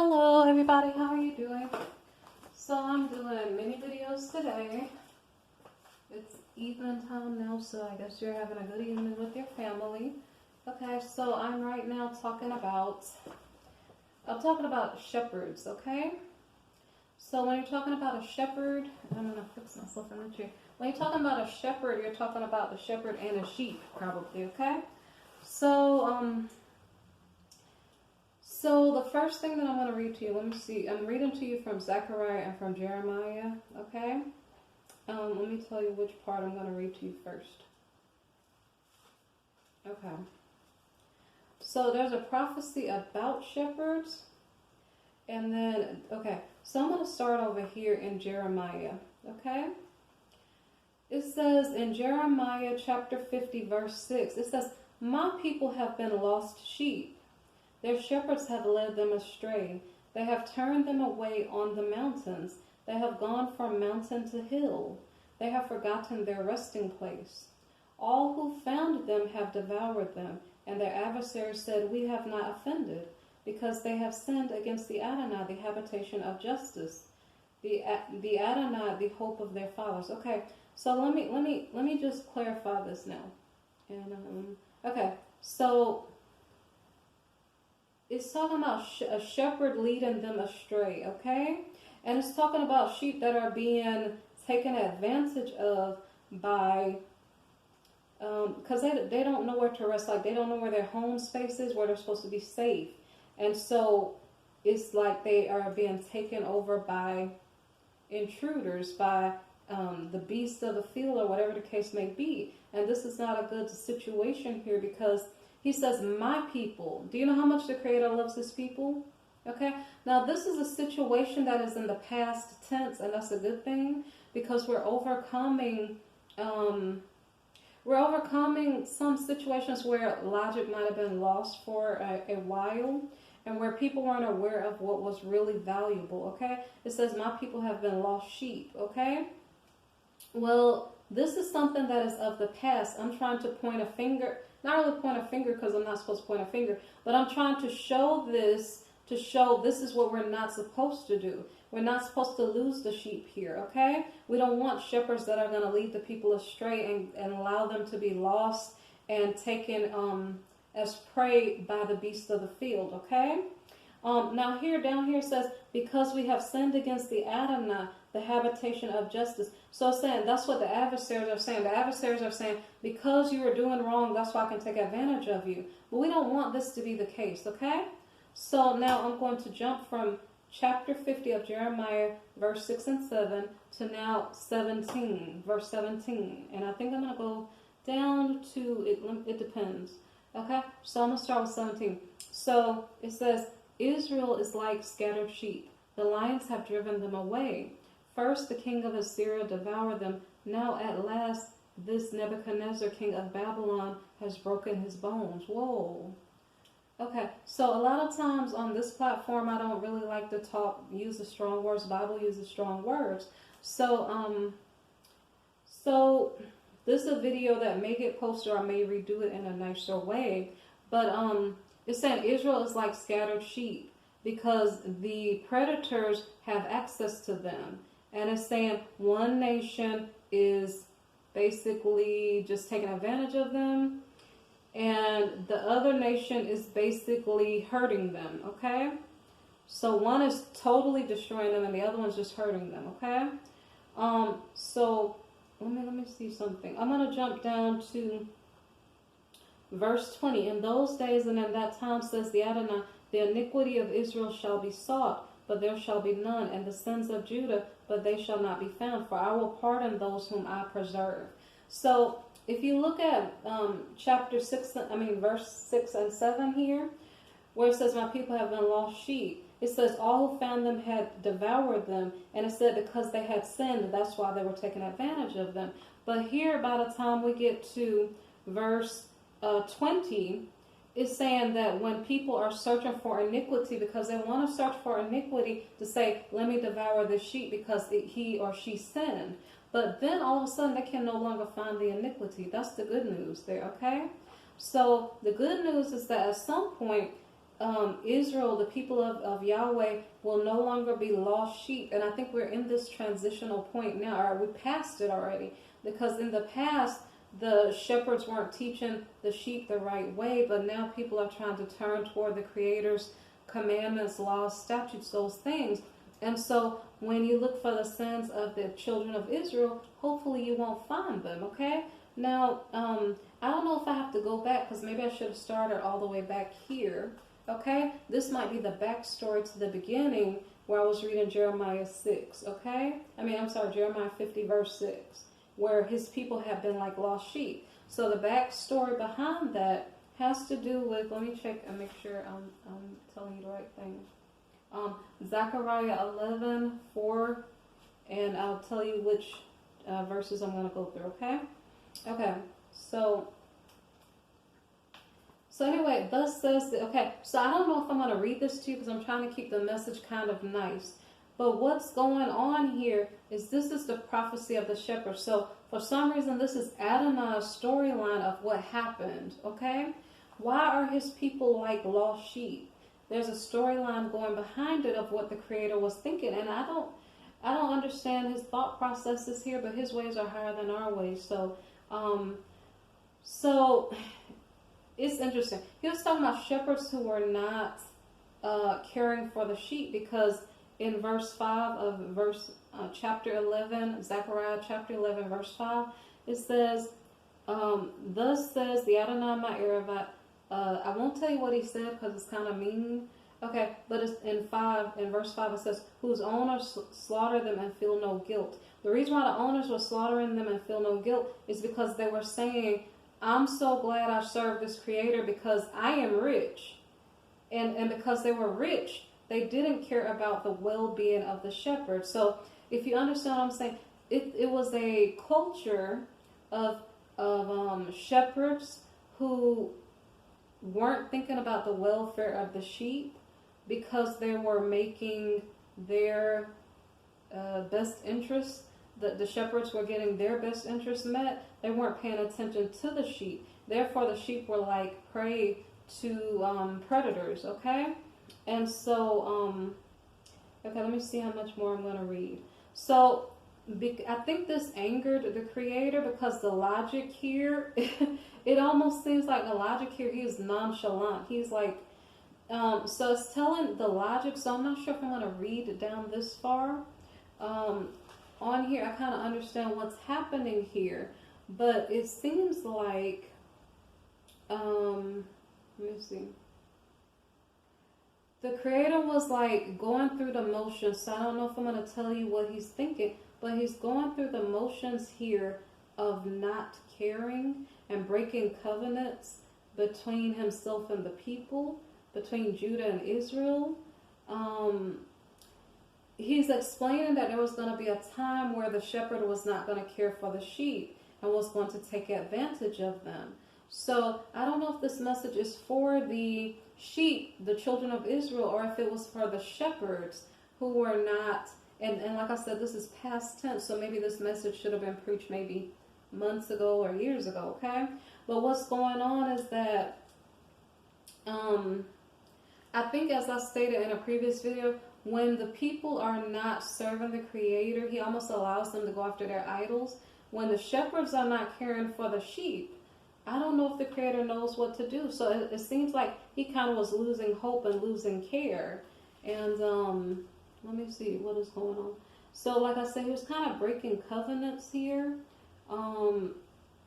Hello everybody, how are you doing? So I'm doing mini videos today. It's evening time now, so I guess you're having a good evening with your family. Okay, so I'm right now talking about shepherds, okay? So when you're talking about a shepherd, I'm gonna fix myself in the chair. When you're talking about a shepherd, you're talking about the shepherd and a sheep, probably, okay? So the first thing that I'm going to read to you, let me see. I'm reading to you from Zechariah and from Jeremiah, okay? Let me tell you which part I'm going to read to you first. Okay. So there's a prophecy about shepherds. And then, okay, so I'm going to start over here in Jeremiah, okay? It says in Jeremiah chapter 50, verse 6, it says, "My people have been lost sheep. Their shepherds have led them astray. They have turned them away on the mountains. They have gone from mountain to hill. They have forgotten their resting place. All who found them have devoured them, and their adversaries said, 'We have not offended,' because they have sinned against the Adonai, the habitation of justice, the Adonai, the hope of their fathers." Okay, so let me just clarify this now. And okay, so it's talking about a shepherd leading them astray, okay? And it's talking about sheep that are being taken advantage of by, because they don't know where to rest. Like, they don't know where their home space is, where they're supposed to be safe. And so it's like they are being taken over by intruders, by the beasts of the field, or whatever the case may be. And this is not a good situation here, because he says, "My people." Do you know how much the Creator loves his people? Okay. Now this is a situation that is in the past tense, and that's a good thing, because we're overcoming some situations where logic might have been lost for a while, and where people weren't aware of what was really valuable. Okay. It says, "My people have been lost sheep." Okay. Well, this is something that is of the past. I'm trying to point a finger. Not really point a finger, because I'm not supposed to point a finger, but I'm trying to show this is what we're not supposed to do. We're not supposed to lose the sheep here, okay? We don't want shepherds that are going to lead the people astray and allow them to be lost and taken as prey by the beasts of the field, okay? Now down here says, "Because we have sinned against the Adonai, the habitation of justice." So it's saying, that's what the adversaries are saying. The adversaries are saying, because you are doing wrong, that's why I can take advantage of you. But we don't want this to be the case, okay? So now I'm going to jump from chapter 50 of Jeremiah, verse 6 and 7, to now 17, verse 17. And I think I'm going to go down to, it depends. Okay, so I'm going to start with 17. So it says, "Israel is like scattered sheep. The lions have driven them away. First the king of Assyria devoured them. Now at last this Nebuchadnezzar, king of Babylon, has broken his bones." Whoa. Okay, so a lot of times on this platform, I don't really like to use the strong words. The Bible uses strong words. So this is a video that may get posted, or I may redo it in a nicer way. But it's saying Israel is like scattered sheep, because the predators have access to them. And it's saying one nation is basically just taking advantage of them, and the other nation is basically hurting them, okay? So one is totally destroying them, and the other one's just hurting them, okay? So let me see something. I'm going to jump down to verse 20. "In those days and in that time, says the Adonai, the iniquity of Israel shall be sought, but there shall be none, and the sins of Judah, but they shall not be found, for I will pardon those whom I preserve." So if you look at verse 6 and 7 here, where it says, "My people have been lost sheep," it says, "All who found them had devoured them," and it said because they had sinned, that's why they were taking advantage of them. But here, by the time we get to verse 20, is saying that when people are searching for iniquity, because they want to search for iniquity to say, "Let me devour the sheep because he or she sinned." But then all of a sudden they can no longer find the iniquity. That's the good news there, okay? So the good news is that at some point Israel, the people of Yahweh, will no longer be lost sheep. And I think we're in this transitional point now, or we passed it already. Because in the past, the shepherds weren't teaching the sheep the right way, but now people are trying to turn toward the Creator's commandments, laws, statutes, those things. And so when you look for the sins of the children of Israel, hopefully you won't find them, okay? Now, I don't know if I have to go back, because maybe I should have started all the way back here. Okay, this might be the backstory to the beginning where I was reading Jeremiah 6, okay? Jeremiah 50 verse 6, where his people have been like lost sheep. So the backstory behind that has to do with, let me check and make sure I'm telling you the right thing. Zechariah 11:4, and I'll tell you which verses I'm going to go through, okay? Okay, so anyway, thus says, so I don't know if I'm going to read this to you because I'm trying to keep the message kind of nice. But what's going on here is this is the prophecy of the shepherd. So for some reason, this is Adonai's storyline of what happened, okay? Why are his people like lost sheep? There's a storyline going behind it of what the Creator was thinking. And I don't understand his thought processes here, but his ways are higher than our ways. So it's interesting. He was talking about shepherds who were not caring for the sheep, because in verse 5 of chapter 11, Zechariah chapter 11, verse 5, it says, thus says the Adonai Ma'iravat. I won't tell you what he said because it's kind of mean. Okay, but it's in verse 5 it says, whose owners slaughter them and feel no guilt. The reason why the owners were slaughtering them and feel no guilt is because they were saying, I'm so glad I served this Creator because I am rich. And because they were rich, they didn't care about the well-being of the shepherd. So if you understand what I'm saying, it was a culture of shepherds who weren't thinking about the welfare of the sheep because they were making their best interests. The shepherds were getting their best interests met. They weren't paying attention to the sheep. Therefore, the sheep were like prey to predators, okay? And so, okay, let me see how much more I'm going to read. So, I think this angered the Creator because the logic here, it almost seems like the logic here, he is nonchalant. He's like, so it's telling the logic, so I'm not sure if I'm going to read it down this far. On here, I kind of understand what's happening here, but it seems like, let me see. The Creator was like going through the motions, so I don't know if I'm going to tell you what he's thinking, but he's going through the motions here of not caring and breaking covenants between himself and the people, between Judah and Israel. He's explaining that there was going to be a time where the shepherd was not going to care for the sheep and was going to take advantage of them. So I don't know if this message is for the sheep, the children of Israel, or if it was for the shepherds who were not, and like I said, this is past tense, so maybe this message should have been preached maybe months ago or years ago, okay? But what's going on is that, I think as I stated in a previous video, when the people are not serving the Creator, he almost allows them to go after their idols. When the shepherds are not caring for the sheep, I don't know if the Creator knows what to do. So it seems like he kind of was losing hope and losing care. And let me see what is going on. So like I said, he was kind of breaking covenants here. And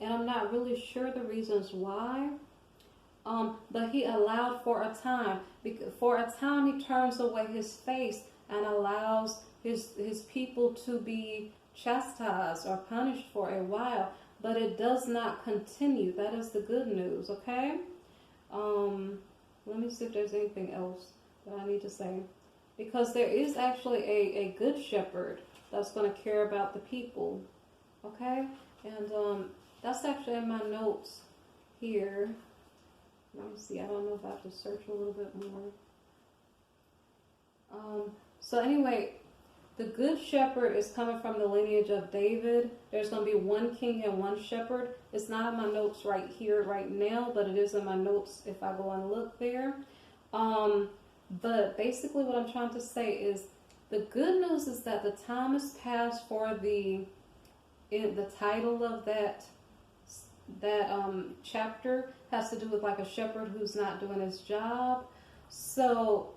I'm not really sure the reasons why. But he allowed for a time. For a time, he turns away his face and allows his people to be chastised or punished for a while. But it does not continue. That is the good news, okay? Let me see if there's anything else that I need to say. Because there is actually a good shepherd that's going to care about the people, okay? And that's actually in my notes here. Let me see. I don't know if I have to search a little bit more. So anyway, the good shepherd is coming from the lineage of David. There's going to be one king and one shepherd. It's not in my notes right here, right now, but it is in my notes if I go and look there. Um, but basically, what I'm trying to say is the good news is that the time has passed for the title of that chapter has to do with like a shepherd who's not doing his job. So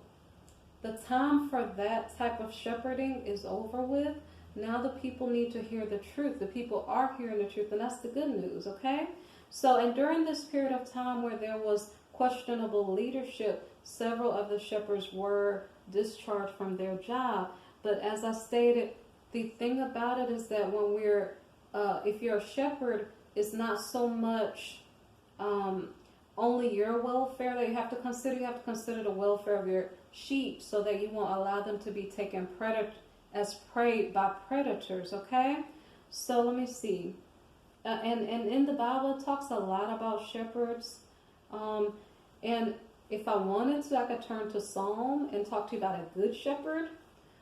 the time for that type of shepherding is over with. Now the people need to hear the truth. The people are hearing the truth, and that's the good news, okay? So, and during this period of time where there was questionable leadership, several of the shepherds were discharged from their job. But as I stated, the thing about it is that when if you're a shepherd, it's not so much only your welfare that you have to consider. You have to consider the welfare of your sheep so that you won't allow them to be taken as prey by predators, okay? So let me see. And in the Bible, it talks a lot about shepherds. And if I wanted to, I could turn to Psalm and talk to you about a good shepherd.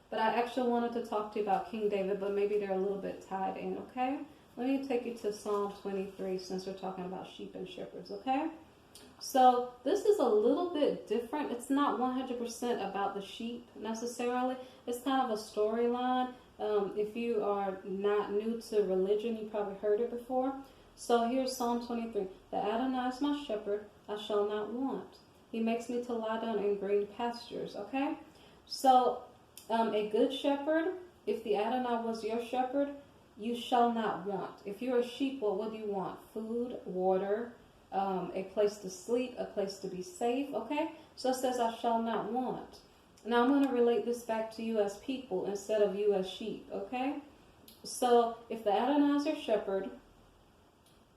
But I actually wanted to talk to you about King David, but maybe they're a little bit tied in, okay? Let me take you to Psalm 23 since we're talking about sheep and shepherds, okay? So this is a little bit different. It's not 100% about the sheep necessarily. It's kind of a storyline. If you are not new to religion, you probably heard it before. So here's Psalm 23. The Adonai is my shepherd, I shall not want. He makes me to lie down in green pastures, okay? So a good shepherd, if the Adonai was your shepherd, you shall not want. If you're a sheep, well, what do you want? Food, water, a place to sleep, a place to be safe, okay? So it says, I shall not want. Now I'm going to relate this back to you as people instead of you as sheep, okay? So if the Adonai is your shepherd,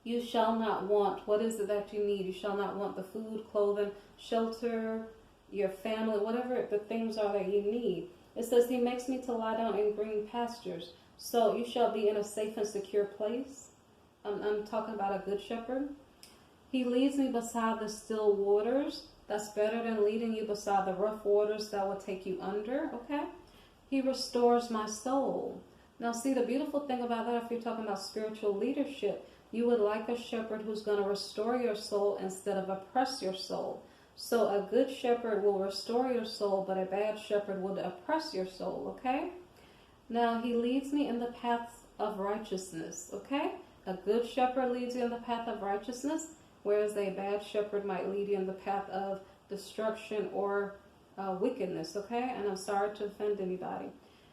you shall not want. What is it that you need? You shall not want the food, clothing, shelter, your family, whatever the things are that you need. It says, he makes me to lie down in green pastures. So you shall be in a safe and secure place. I'm talking about a good shepherd. He leads me beside the still waters. That's better than leading you beside the rough waters that will take you under, okay? He restores my soul. Now, see, the beautiful thing about that, if you're talking about spiritual leadership, you would like a shepherd who's going to restore your soul instead of oppress your soul. So a good shepherd will restore your soul, but a bad shepherd will oppress your soul, okay? Now, he leads me in the paths of righteousness, okay? A good shepherd leads you in the path of righteousness, whereas a bad shepherd might lead you in the path of destruction or wickedness, okay? And I'm sorry to offend anybody.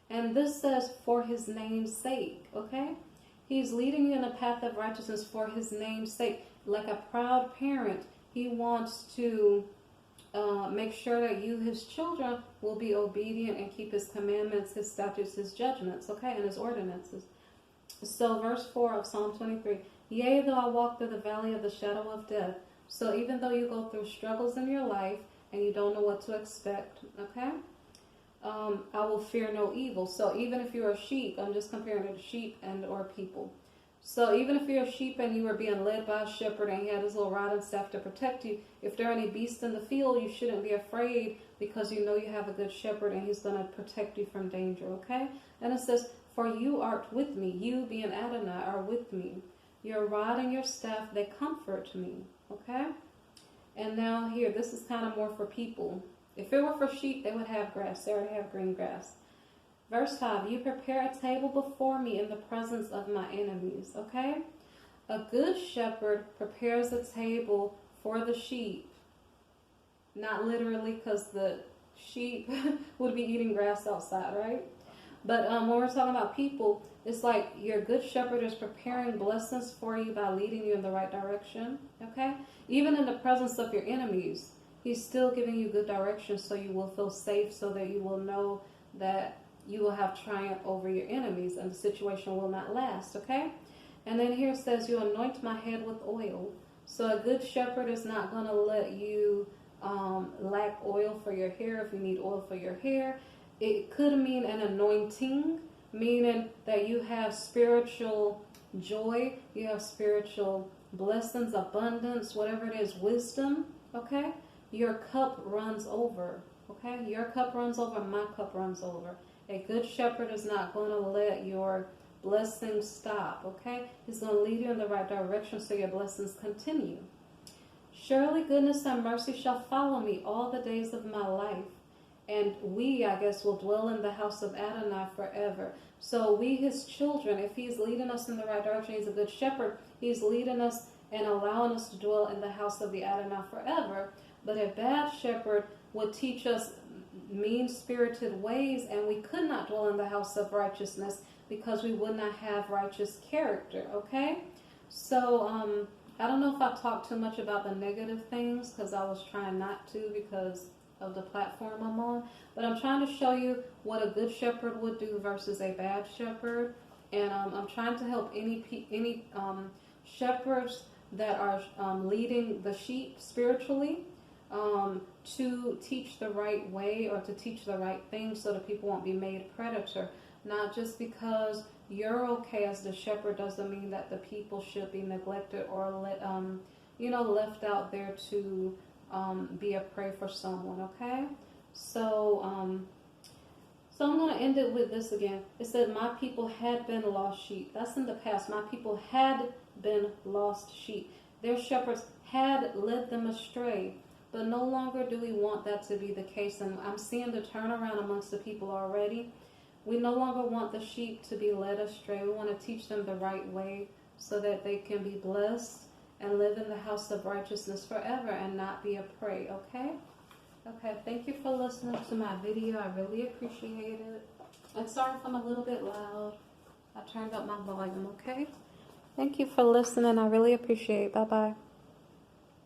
And this says, for his name's sake, okay? He's leading you in the path of righteousness for his name's sake. Like a proud parent, he wants to make sure that you, his children, will be obedient and keep his commandments, his statutes, his judgments, okay, and his ordinances. So verse 4 of Psalm 23, yea, though I walk through the valley of the shadow of death. So even though you go through struggles in your life and you don't know what to expect, okay, I will fear no evil. So even if you're a sheep, I'm just comparing it to sheep and or people. So even if you're a sheep and you are being led by a shepherd and he had his little rod and staff to protect you, if there are any beasts in the field, you shouldn't be afraid because you know you have a good shepherd and he's going to protect you from danger, okay? And it says, for you art with me, you being Adonai are with me. Your rod and your staff, they comfort me, okay? And now here, this is kind of more for people. If it were for sheep, they would have grass. They already have green grass. Verse 5, you prepare a table before me in the presence of my enemies, okay? A good shepherd prepares a table for the sheep. Not literally, because the sheep would be eating grass outside, right? But when we're talking about people, it's like your good shepherd is preparing blessings for you by leading you in the right direction, okay? Even in the presence of your enemies, he's still giving you good direction so you will feel safe, so that you will know that you will have triumph over your enemies and the situation will not last, okay? And then here it says, you anoint my head with oil. So a good shepherd is not going to let you lack oil for your hair if you need oil for your hair. It could mean an anointing, meaning that you have spiritual joy, you have spiritual blessings, abundance, whatever it is, wisdom, okay? Your cup runs over, okay? Your cup runs over, my cup runs over. A good shepherd is not going to let your blessings stop, okay? He's going to lead you in the right direction so your blessings continue. Surely goodness and mercy shall follow me all the days of my life. And we, I guess, will dwell in the house of Adonai forever. So we, his children, if he's leading us in the right direction, he's a good shepherd. He's leading us and allowing us to dwell in the house of the Adonai forever. But a bad shepherd would teach us mean-spirited ways, and we could not dwell in the house of righteousness because we would not have righteous character, okay? So, I don't know if I talked too much about the negative things because I was trying not to because of the platform I'm on. But I'm trying to show you what a good shepherd would do versus a bad shepherd. And I'm trying to help any shepherds that are leading the sheep spiritually to teach the right way or to teach the right things so that people won't be made predator. Not just because you're okay as the shepherd doesn't mean that the people should be neglected or left out there to be a prey for someone, okay? So I'm going to end it with this again. It said, my people had been lost sheep. That's in the past. My people had been lost sheep. Their shepherds had led them astray. But no longer do we want that to be the case. And I'm seeing the turnaround amongst the people already. We no longer want the sheep to be led astray. We want to teach them the right way so that they can be blessed and live in the house of righteousness forever and not be a prey, okay? Okay, thank you for listening to my video. I really appreciate it. And sorry if I'm a little bit loud. I turned up my volume, okay? Thank you for listening. I really appreciate it. Bye-bye.